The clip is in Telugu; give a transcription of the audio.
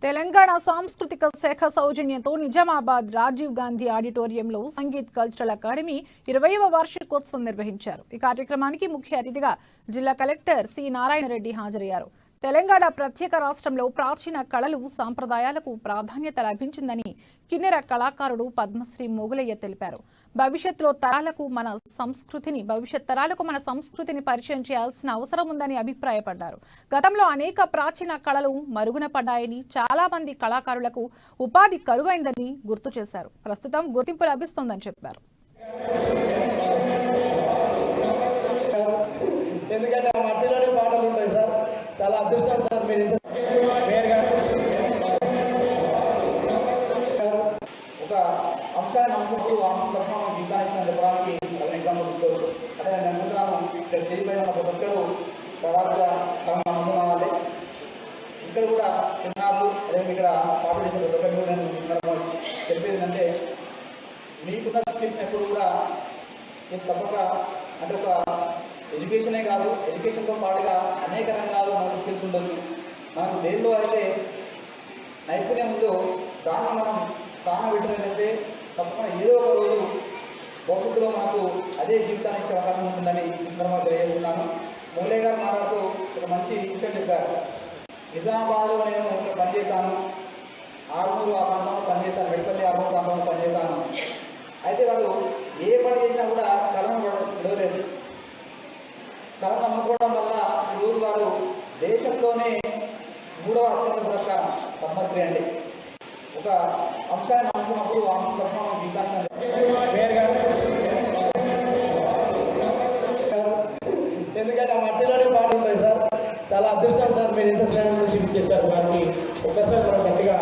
తెలంగాణ సాంస్కృతిక శాఖ సౌజన్యంతో నిజామాబాద్ రాజీవ్ గాంధీ ఆడిటోరియంలో సంగీత్ కల్చరల్ అకాడమీ 20వ వార్షికోత్సవం నిర్వహించారు. ఈ కార్యక్రమానికి ముఖ్య అతిథిగా జిల్లా కలెక్టర్ సి నారాయణ రెడ్డి హాజరయ్యారు. తెలంగాణ ప్రత్యేక రాష్ట్రంలో ప్రాచీన కళలు సాంప్రదాయాలకు ప్రాధాన్యత లభించిందని కిన్నెర కళాకారుడు పద్మశ్రీ మొగులయ్య తెలిపారు. భవిష్యత్ తరాలకు మన సంస్కృతిని పరిచయం చేయాల్సిన అవసరం ఉందని అభిప్రాయపడ్డారు. గతంలో అనేక ప్రాచీన కళలు మరుగున పడ్డాయని, చాలా మంది కళాకారులకు ఉపాధి కరువైందని గుర్తు చేశారు. ప్రస్తుతం గుర్తింపు లభిస్తోందని చెప్పారు. చాలా అదృష్టం సార్. మీరు ఒక అంశాన్ని నమ్ముకుంటూ మనం జీవితాన్ని చెప్పడానికి ఎగ్జాంపుల్ తీసుకోవచ్చు. అంటే నేను అనుకుంటున్నాను, ఇక్కడ చేయిపోయిన ప్రతి ఒక్కరు దాదాపుగా నమ్ముకున్న వాళ్ళే. ఇక్కడ కూడా చిన్నారు, అదే ఇక్కడ పాపులేషన్ ప్రతి ఒక్కరు నేను చెప్పేది ఏంటంటే, మీకున్న స్కిల్స్ ఎప్పుడు కూడా తప్పక అంటే ఒక ఎడ్యుకేషనే కాదు, ఎడ్యుకేషన్తో పాటుగా అనేక రంగాలు మనకు స్కిల్స్ ఉండొచ్చు. మనకు దేనిలో అయితే నైపుణ్యం ఉందో దాన్ని మనం స్థానం పెట్టినట్లయితే తప్పకుండా ఏదో ఒక రోజు భవిష్యత్తులో మనకు అదే జీవితాన్ని ఇచ్చే అవకాశం ఉంటుందని సందర్భంగా తెలియజేస్తున్నాను. మొగులయ్య గారు మాట్లాడుతూ ఒక మంచి విషయం చెప్పారు. నిజామాబాద్లో నేను ఇక్కడ పనిచేశాను, ఆర్మూరు ఆ ప్రాంతంలో పనిచేశాను, మెడిపల్లి ఆర్మూరు ప్రాంతంలో పనిచేశాను. అయితే వాళ్ళు ఏ పని చేసినా కూడా కళను విడవలేదు. కళను నమ్ముకోవడం వల్ల ఈరోజు వారు దేశంలోనే 3వ అత్యంత పురస్కారం పద్మశ్రీ అండి. ఒక అంశాన్ని నమ్ముకున్నప్పుడు మన జీవితాన్ని ఎందుకంటే ఆ మధ్యలోనే పాట ఉంటుంది సార్. చాలా అదృష్టం సార్. మీరు ఎంత శ్రేణి నుంచి చేస్తారు వారికి ఒక్కసారి మనం గట్టిగా